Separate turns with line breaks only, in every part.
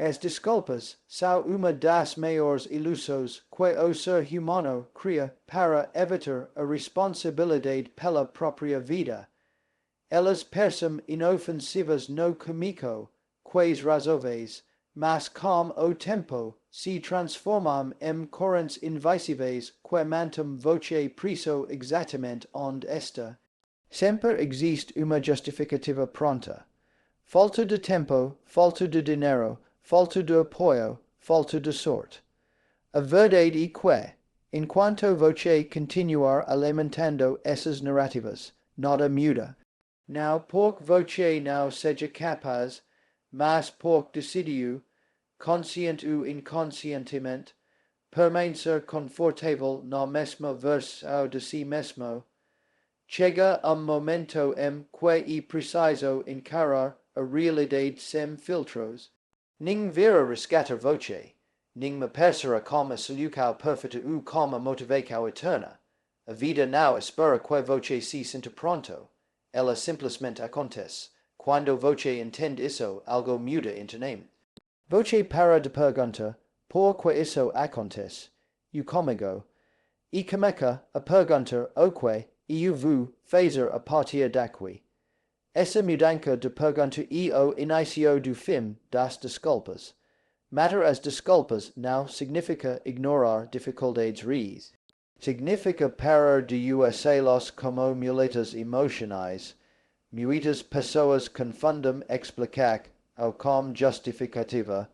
Es disculpas, sau uma das maiores ilusos que o ser humano cria para evitar a responsabilidade pela própria vida. Elas parecem inofensivas no comico, quais razoáveis, mas com o tempo se transformam em correntes invisíveis que mantam voce preso exatamente onde está. Sempre existe uma justificativa pronta. Falta de tempo, falta de dinheiro, falta de apoio, falta de sorte. A verdade é que, enquanto você continuar alimentando essas narrativas, nada muda. Não porque você não seja capaz, mas porque decidiu, consciente ou inconscientemente, permanecer confortável na mesma versão de si mesmo. Chega momento em que é preciso encarar a realidade sem filtros. Ning vira resgatar voce, ning me perserá como a solução perfeita ou como a motivação eterna. A vida não espera que voce se sinta pronto. Ela simplesmente acontece. Quando voce entende isso, algo muda internamente. Voce para de perguntar por que isso acontece, e comigo. E começa a perguntar o que eu vou fazer a partir daqui. Essa mudança de pergunta é o início do fim das desculpas. Matar as desculpas não significa ignorar dificuldades reais. Significa parar de usá-las como muletas emocionais. Muitas pessoas confundem explicar ou com justificativa.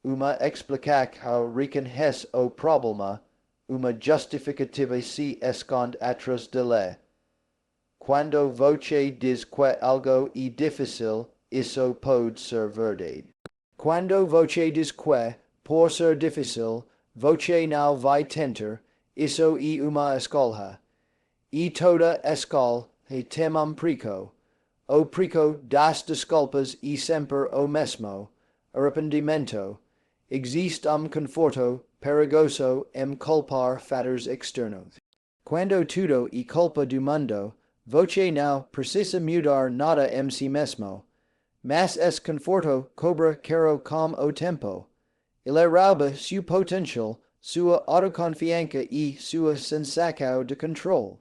Uma explicação reconhece o problema, uma justificativa se esconde atrás dele. Quando você diz que algo é difícil, isso pode ser verdade. Quando você diz que, por ser difícil, você não vai tentar, isso é uma escolha. E toda escolha tem preço. O preço das desculpas é sempre o mesmo, arrependimento. Existe conforto perigoso em culpar fatores externos. Quando tudo é culpa do mundo, você não precisa mudar nada em si mesmo. Mas esse conforto cobra caro com o tempo. Ele rouba seu potencial, sua autoconfiança e sua sensação de controle.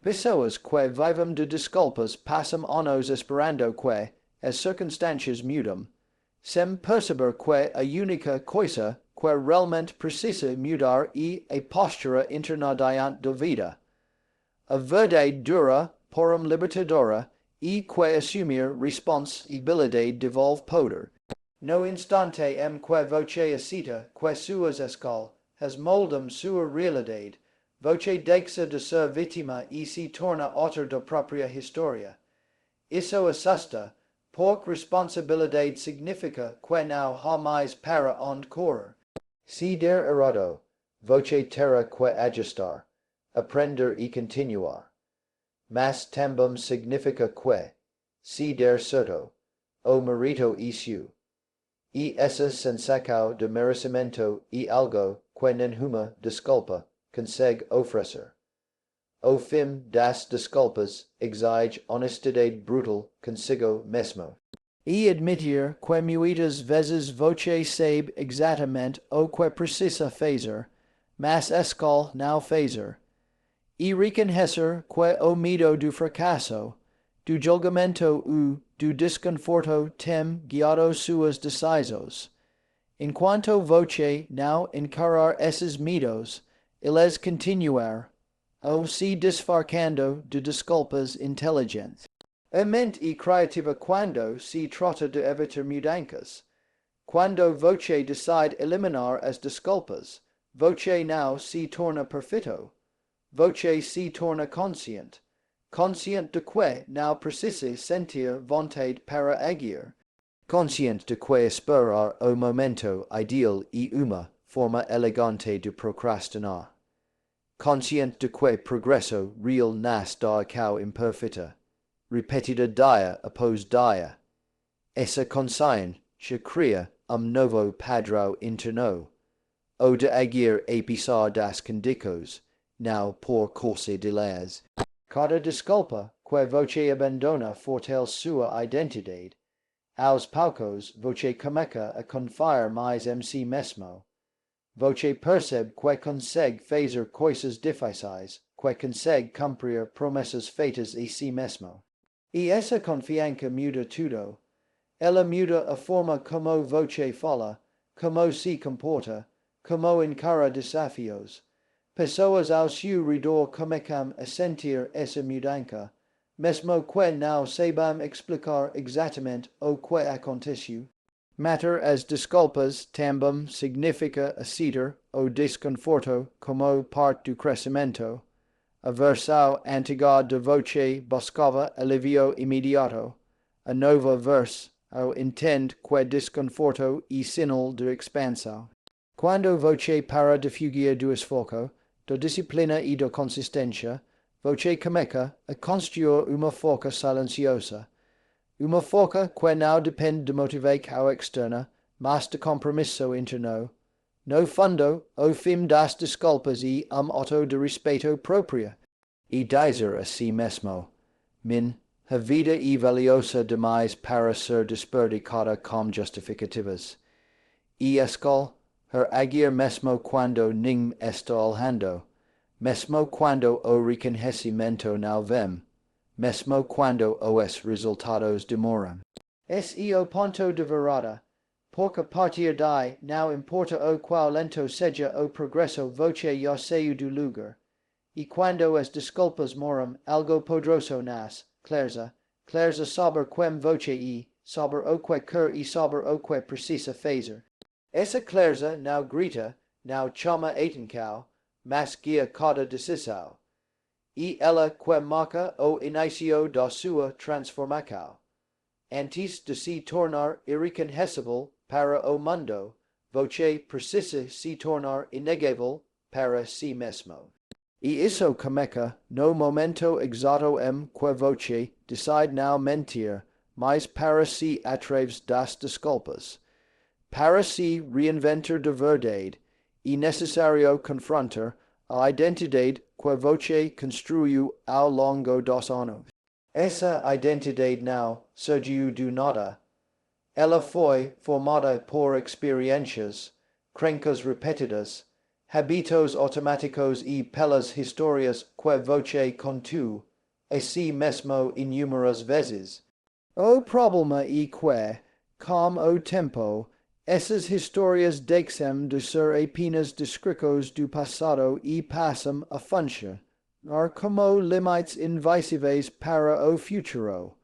Pessoas que vivem de desculpas passam anos esperando que as circunstâncias mudem, sem perceber que a única coisa que realmente precisa mudar é a postura interna diante da vida. A verdade dura, porém libertadora, é que assumir responsabilidade devolve poder. No instante em que você aceita que suas escolhas moldam sua realidade, você deixa de ser vítima e se torna autor da própria história. Isso assusta, porque responsabilidade significa que não há mais para onde correr. Se der errado, você terá que ajustar, aprender e continuar. Mas também significa que, se der certo, o mérito é seu. E essa sensação de merecimento é algo que nenhuma desculpa consegue oferecer. O fim das desculpas exige honestidade brutal consigo mesmo. E admitir que muitas vezes você sabe exatamente o que precisa fazer, mas escolhe não fazer. E reconhecer que o medo do fracasso, do julgamento ou do desconforto tem guiado suas decisões. Enquanto você não encarar esses medos, eles continuar, ou se disfarçando de desculpas inteligentes. A mente é criativa quando se trata de evitar mudanças. Quando você decide eliminar as desculpas, você não se torna perfeito. Você se torna consciente. Consciente de que não precisa sentir vontade para agir. Consciente de que esperar o momento ideal é uma forma elegante de procrastinar. Consciente de que progresso real nasce da ação imperfeita, repetida dia após dia. Essa consciência cria novo padrão interno, ou de agir a pesar das condições, não por causa delas. Cada desculpa que você abandona fortalece sua identidade. aos palcos, voce comeca a confire mais MC mesmo. Voce percebe que consegue fazer coisas difíceis, que consegue cumprir promessas feitas a si mesmo. E essa confiança muda tudo. Ela muda a forma como voce fala, como se comporta, como encara desafios. Pessoas ao seu redor começam a sentir essa mudança, mesmo que não saibam explicar exatamente o que aconteceu. Matter as desculpas também significa aceitar o desconforto como parte do crescimento. A versão antiga de voce buscava alívio imediato. A nova versão entende que desconforto é sinal de expansão. Quando voce para de fugir do esforço, da disciplina e da consistência, voce começa a construir uma força silenciosa. Uma força que não depende de motivação externa, mas de compromisso interno. No fundo, o fim das desculpas e auto de respeito próprio. E dizer a si mesmo, a vida é valiosa demais para ser desperdicada com justificativas. E escol, agir mesmo quando nin está olhando, mesmo quando o reconhecimento não vem, mesmo quando os resultados demoram. Esse o ponto de virada, porque a partir daí não importa o qual lento seja o progresso voce já saiu do lugar. E quando as desculpas moram, algo poderoso nasce, clareza sobre quem voce é, sobre o que quer e sobre o que precisa fazer. Essa clareza não grita, não chama atenção, mas guia cada decisão. E ela que marca o início da sua transformação. Antes de se tornar irreconhecível para o mundo, voce precisa se tornar inegável para si mesmo. E isso começa no momento exato em que voce decide não mentir, mas para si através das desculpas. Para se reinventar de verdade, é necessário confrontar a identidade que voce construiu ao longo dos anos. Essa identidade não surgiu do nada. Ela foi formada por experiências, crenças repetidas, hábitos automáticos e pelas histórias que voce contou a si mesmo inúmeras vezes. O problema é que, com o tempo, essas histórias deixam de ser apenas descritos do passado e passam a funcionar como limites invisíveis para o futuro.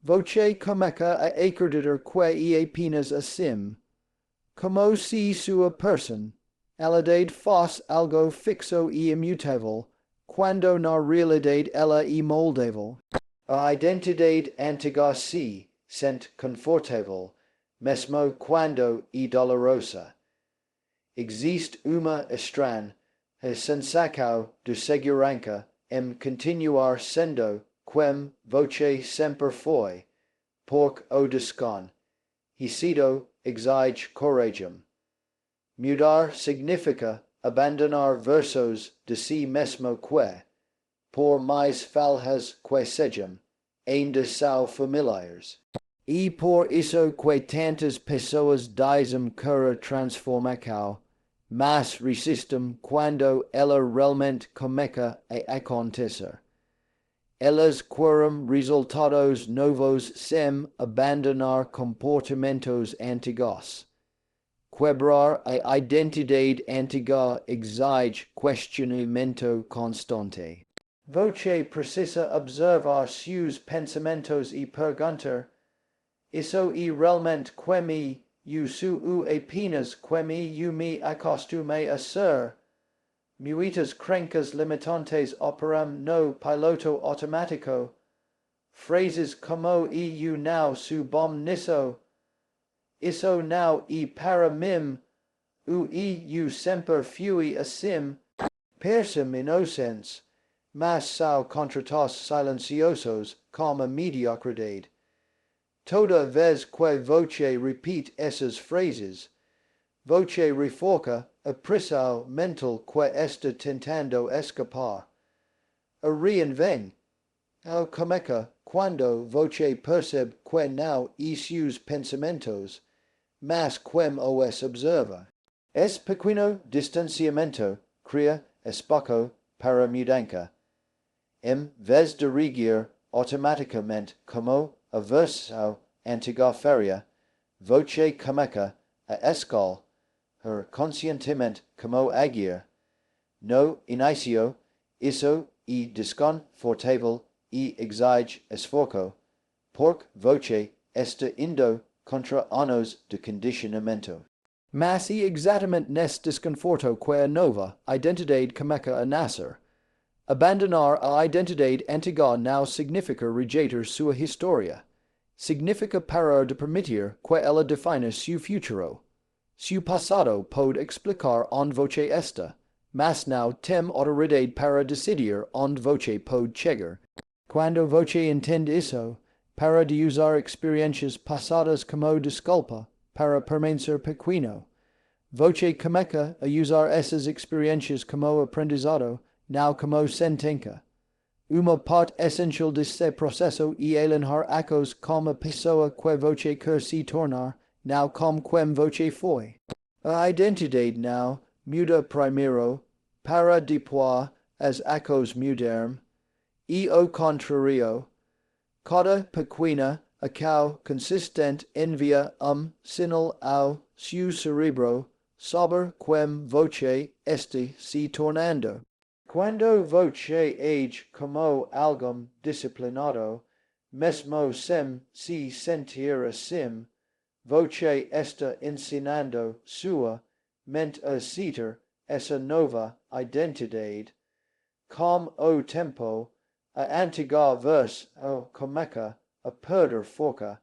Voce começa a acreditar que é apenas assim, como se sua personalidade fosse algo fixo e imutável, quando na realidade ela é moldável. A identidade antiga se sente confortável, mesmo quando é dolorosa. Existe uma estranha sensação de segurança em continuar sendo quem voce sempre foi, porque o desconhecido exige coragem. Mudar significa abandonar versos de si mesmo que, por mais falhas que sejam, ainda são familiares. E por isso que tantas pessoas dizem querer transformação, mas resistem quando ela realmente começa a acontecer. Elas querem resultados novos sem abandonar comportamentos antigos. Quebrar a identidade antiga exige questionamento constante. Voce precisa observar seus pensamentos e perguntar: isso é realmente quem eu sou apenas quem eu me acostumei a ser? Muitas crenças limitantes operam no piloto automático. Frases como eu não sou bom nisso. Isso não é para mim. O eu sempre fui assim. Parecem inocentes, mas são contratos silenciosos como a mediocridade. Toda vez que voce repite essas frases, voce reforça a prisão mental que está tentando escapar. A reinvente Au comeca, quando voce perceb que now seus pensamentos, mas quem os observa. Es pequeno distanciamento, crea espaco para mudança. Vez de regir automaticamente como averso antiga feria, voce comeca a escal, her conscientemente como agir. No inicio, isso desconfortável exige esforço, porque voce está indo contra anos de condicionamento. Mas exatamente nesse desconforto que a nova identidade começa a nascer. Abandonar a identidade antiga não significa rejeitar sua história. Significa parar de permitir que ela defina seu futuro. Seu passado pode explicar onde voce está, mas não tem autoridade para decidir onde voce pode chegar. Quando voce entende isso, para de usar experiências passadas como desculpa para permanecer pequeno. Voce começa a usar essas experiências como aprendizado, não como sentença. Uma parte essencial desse processo é elencar acos como a pessoa que voce quer se tornar, não como quem voce foi. A identidade não muda primeiro, para depois as acos mudarem, e ao contrário, cada pequena ação consistente envia sinal ao seu cerebro sobre quem voce está se tornando. Quando voce age como alguém disciplinado, mesmo sem se sentir assim, voce está ensinando sua mente a citar essa nova identidade. Com o tempo, a antiga voz começa a perder força.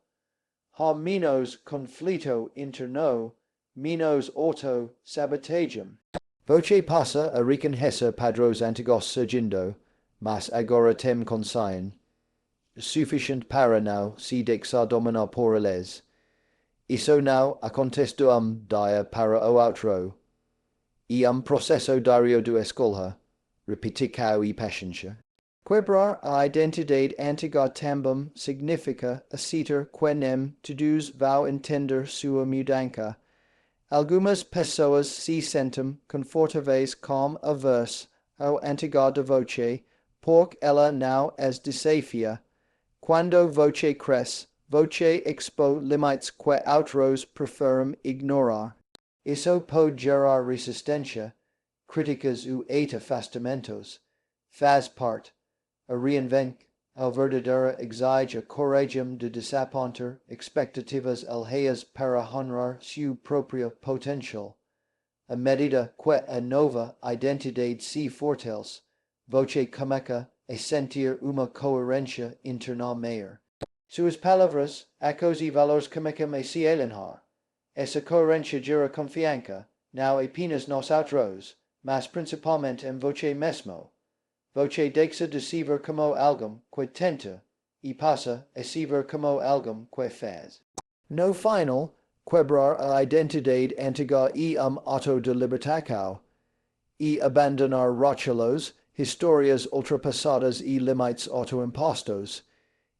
Há menos conflito interno, menos auto-sabotagem. Voce passa a reconhecer padrões antigos surgindo, mas agora tem consciência suficiente para não se deixar dominar por eles. Isso não acontece de dia para o outro. E processo diário de escolha, repetição e paciência. Quebrar a identidade antiga também significa aceitar que nem todos vão entender sua mudança. Algumas pessoas se sentem confortáveis com a voz ou antiga de voce, porque ela não as desafia. Quando voce cresce, voce expõe limites que outros preferem ignorar. Isso pode gerar resistência, críticas ou até afastamentos. Faz parte. A reinvenção verdadeira exige a coragem de desapontar expectativas alheias para honrar seu próprio potencial. À medida que a nova identidade se fortalece, voce começa a sentir uma coerência interna maior. Suas palavras, acos e valores começam a se alinhar. Essa coerência gera confiança, não apenas nos outros, mas principalmente em voce mesmo. Voce deixa de se ver como alguém que tenta e passa a se ver como alguém que faz. No final, quebrar a identidade antiga e ato de libertação, e abandonar rótulos, histórias ultrapassadas e limites autoimpostos,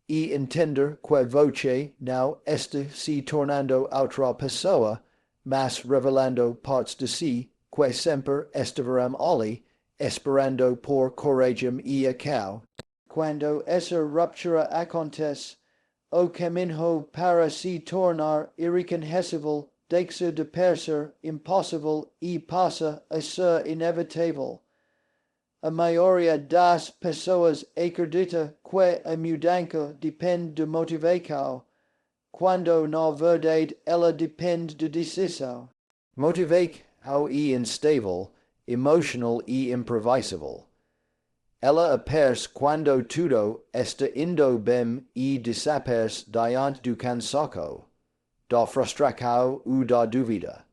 e entender que voce não está se tornando outra pessoa, mas revelando partes de si que sempre estiveram ali, esperando por coragem e ação. Quando essa ruptura acontece, o caminho para se tornar irreconhecível deixa de ser impossível e passa a ser inevitável. A maioria das pessoas acredita que a mudança depende de motivação, quando na verdade ela depende de decisão. Motivação é instável, emotional e imprevisível. Ela aparece quando tudo está indo bem e desaparece diante do cansaço, da frustração ou da dúvida.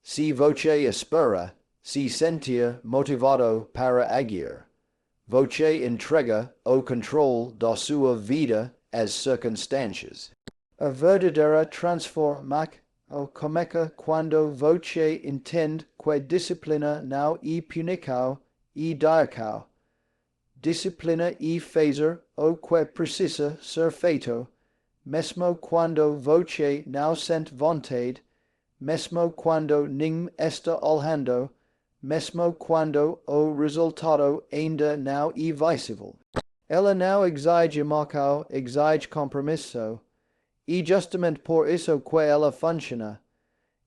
Se voce espera se sentir motivado para agir, voce entrega o controle da sua vida às circunstâncias. A verdadeira transformação começa quando voce entende que disciplina não é punição e direção. disciplina e fazer o que precisa ser feito, mesmo quando voce não sente vontade, mesmo quando ninguém está olhando, mesmo quando o resultado ainda não é visível. Ela não exige marco, exige compromisso, e justamente por isso que ela funciona.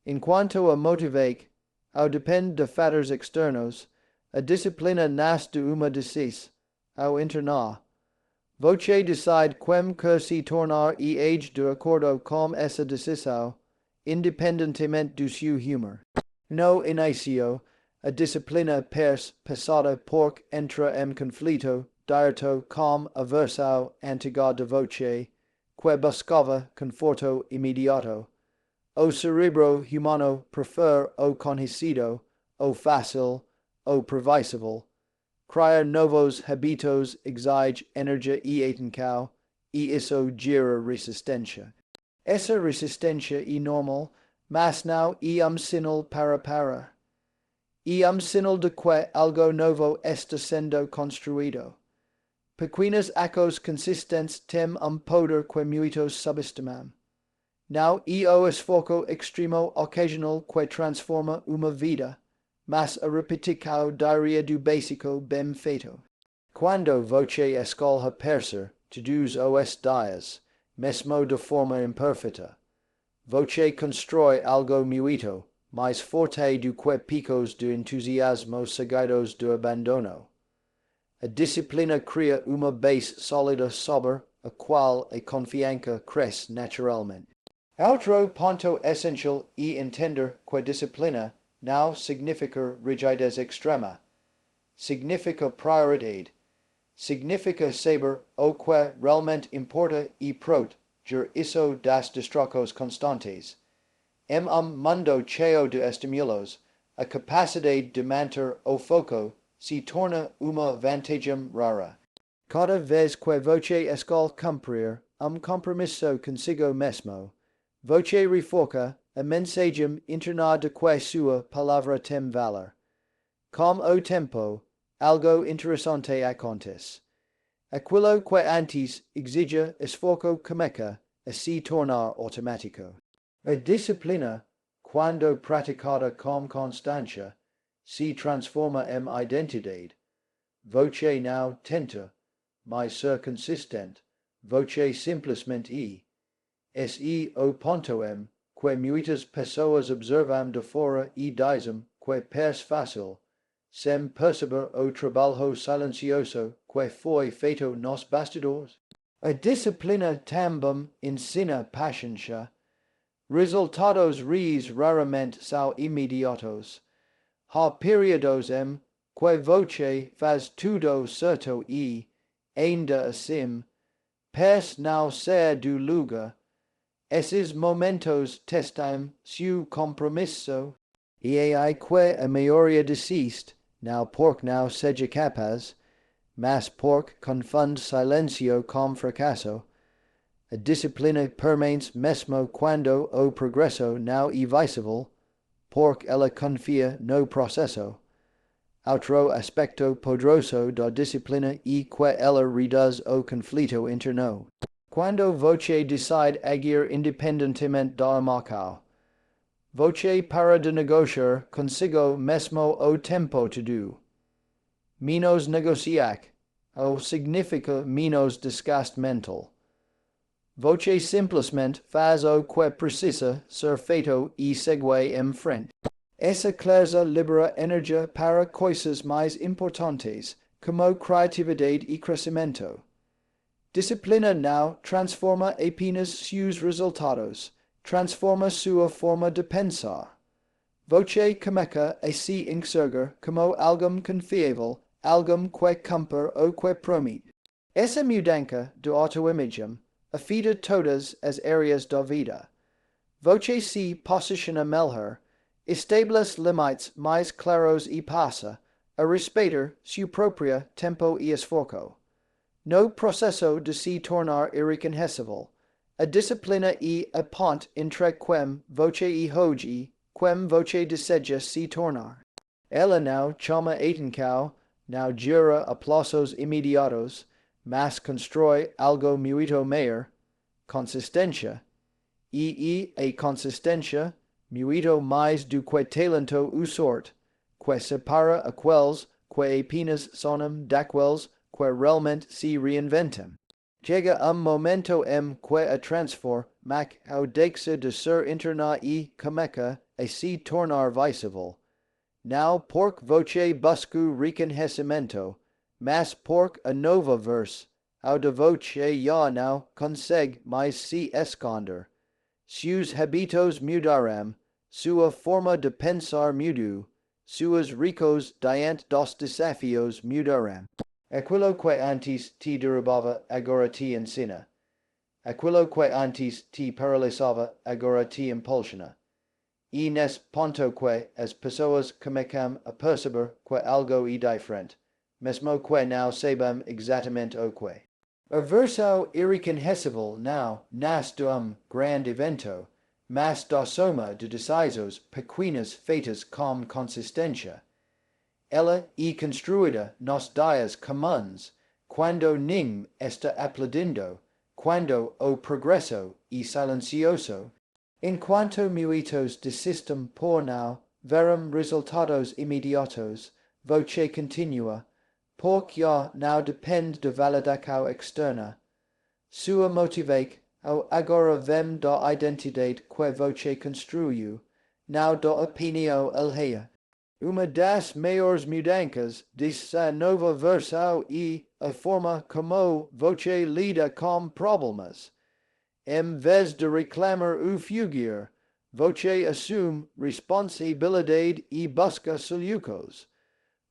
Enquanto a motivate, ao depende de fatores externos, a disciplina nasce de uma decisão, ao internar. Voce decide quem que se tornar e age de acordo com essa decisão, independentemente do seu humor. No inicio, a disciplina pers passada porque entra em conflito direto com a versão antiga de voce, que buscava conforto imediato. O cerebro humano prefere o conhecido, o fácil, o previsível. Criar novos hábitos exige energia e atenção, e isso gera resistência. Essa resistência é normal, mas não é sinal para. É sinal de que algo novo está sendo construído. Pequenos acos consistentes têm poder que muitos subestimam. Não é o esforço extremo ocasional que transforma uma vida, mas a repetição diária do básico bem feito. Quando você escolhe perser todos os dias, mesmo de forma imperfeita, você constrói algo muito mais forte do que picos de entusiasmo seguidos de abandono. A disciplina cria uma base sólida sobre a qual a confiança cresce naturalmente. Outro ponto essencial é entender que a disciplina não significa rigidez extrema. Significa prioridade. Significa saber o que realmente importa e proteger isso das distrações constantes. Em mundo cheio de estímulos, a capacidade de manter o foco se torna uma vantagem rara. Cada vez que você escolhe cumprir compromisso consigo mesmo, você reforça a mensagem interna de que sua palavra tem valor. Com o tempo, algo interessante acontece. Aquilo que antes exigia esforço começa a se tornar automático. A disciplina, quando praticada com constância, se transforma em identidade. Você não tenta, mas ser consistente, você simplesmente é. Esse é o ponto em que muitas pessoas observam de fora e dizem que parece fácil, sem perceber o trabalho silencioso que foi feito nos bastidores. A disciplina também ensina paciência. Resultados reais raramente são imediatos. Há períodos em que você faz tudo certo e, ainda assim, parece não ser do lugar. Esses momentos testam seu compromisso, e é aí que a maioria desiste, não porque não seja capaz, mas porque confunde silêncio com fracasso. A disciplina permanece mesmo quando o progresso não é visível, porque ela confia no processo. Outro aspecto poderoso da disciplina é que ela reduz o conflito interno. Quando você decide agir independentemente da marco, você para de negociar consigo mesmo o tempo todo. Menos negociar, ou significa menos desgaste mental. Você simplesmente faz o que precisa ser feito e segue em frente. Essa clareza libera energia para coisas mais importantes, como criatividade e crescimento. Disciplina não transforma apenas seus resultados, transforma sua forma de pensar. Você começa a se enxergar como alguém confiável, alguém que cumpre o que promete. Essa mudança de autoimagem afeta todas as áreas da vida. Você se posiciona melhor, estabelece limites mais claros e passa a respeitar seu próprio tempo e esforço. No processo de se tornar irreconhecível, a disciplina é a ponte entre quem você é hoje e quem você deseja se tornar. Ela não chama atenção, now jura aplausos imediatos, mas constroi algo muito maior, consistencia, a consistencia, muito mais do que talento usort, que separa aqueles que apenas sonam daqueles que realmente se reinventam. Chega momento que a transfor, mac ao deixa de ser interna e começa a se tornar visível. Now pork voce busco reconhecimento, mas pork a nova verse, ao de voce já não consegue mais se esconder. Seus habitos mudaram, sua forma de pensar mudou, suas ricos diante dos desafios mudaram. Aquilo que antes te derrubava agora te ensina. Aquilo que antes te paralisava agora te impulsiona. E nesse ponto que as pessoas começam a perceber que algo é diferente, mesmo que não saibam exatamente o que. A versão irreconhecível não nasce de grande evento, mas da soma de decisões pequenas feitas com consistência. Ela é construída nos dias comuns, quando ninguém está aplaudindo, quando o progresso é silencioso. Enquanto muitos desistem por não verem resultados imediatos, voce continua, porque já não depende de validação externa. Sua motivação agora vem da identidade que voce construiu, não da opinião alheia. Uma das maiores mudanças dessa nova versão é a forma como voce lida com problemas. Em vez de reclamar ou fugir, voce assume responsabilidade e busca soluções.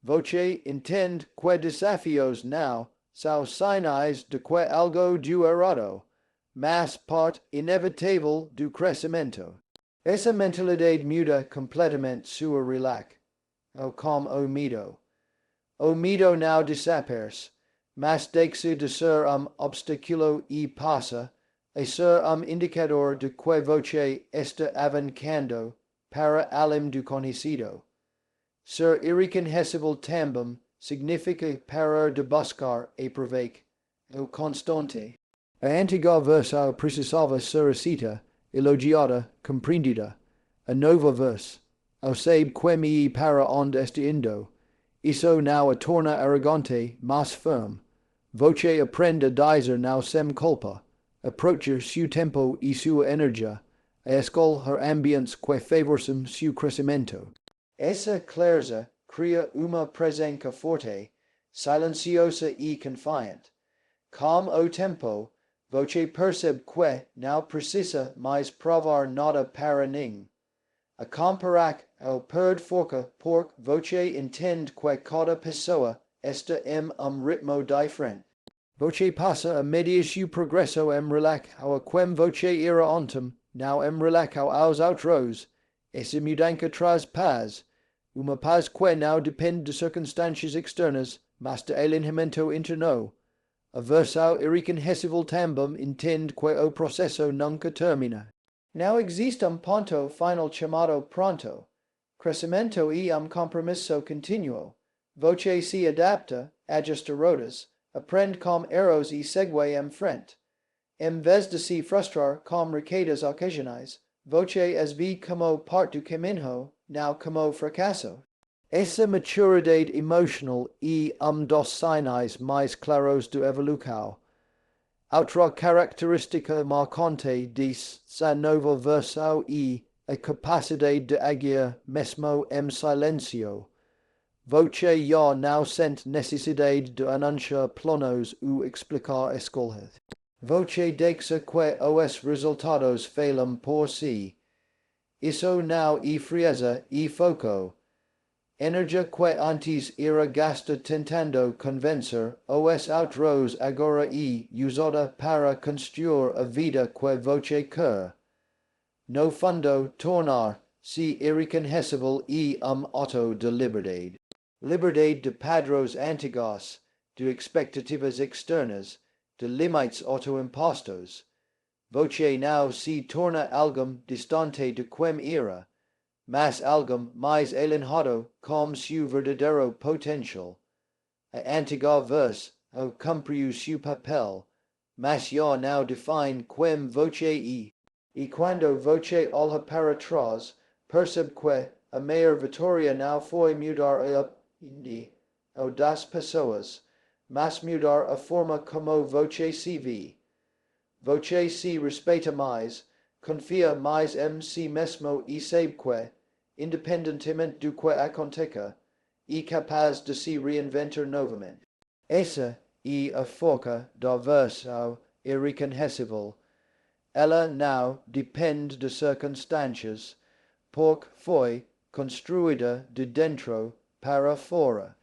Voce entende que desafios não são sinais de que algo deu errado, mas parte inevitável do crescimento. Essa mentalidade muda completamente sua relação com o medo. O medo não desaparece, mas deixa de ser obstáculo e passa a ser indicador de que voce está avançando para além do conhecido. Ser irreconhecível também significa parar de buscar e provar o constante. A antiga versão precisava ser aceita, elogiada, compreendida. A nova versão, ao sabe que me para onde está indo, isso não a torna arrogante, mas firme. Voce aprende a dizer não sem culpa, approachar seu tempo e sua energia, a escolher ambientes que favorecem seu crescimento. Essa clareza cria uma presença forte, silenciosa e confiante. Com o tempo, voce percebe que não precisa mais provar nada para ninguém. A comparar ao perde forca porque voce entende que cada pessoa está em ritmo diferente. Voce passa a medir seu progresso em relação a quem voce era ontem, não em relação aos outros. Essa mudança traz paz. Uma paz que não depende de circunstâncias externas, mas de alinhamento interno. A versão irreconhecível também entende que o processo nunca termina. Não existe ponto final chamado pronto. Crescimento é compromisso continuo. Voce se adapta, ajusta rotas, aprende com erros e segue em frente. Em vez de se frustrar com recaídas ocasionais, voce as vê como parte do caminho, não como fracasso. Essa maturidade emocional é dos sinais mais claros do evolução. Outra característica marcante dessa nova versão é a capacidade de agir mesmo em silêncio. Voce já não sente necessidade de anunciar planos ou explicar escolhas. Voce deixa que os resultados falem por si. Isso não é frieza e foco. Energia que antes era gasta tentando convencer os outros agora é usada para construir a vida que voce quer. No fundo, tornar-se irreconhecível é ato de liberdade. Liberdade de padrões antigos, de expectativas externas, de limites autoimpostos. Voce não se torna algo distante de quem era, mas algo mais alinhado com seu verdadeiro potencial. a antigar verse, o cumpriu seu papel, mas eu now define quem voce e quando voce olha para trás, percebe que a maior vitória não foi mudar a opinião das pessoas, mas mudar a forma como voce se vê. Voce se respeita mais, confia mais em si mesmo e sabe que, independentemente do que aconteça, é capaz de se reinventar novamente. Essa é a força da versão irreconhecível. Ela não depende de circunstâncias, porque foi construída de dentro para fora.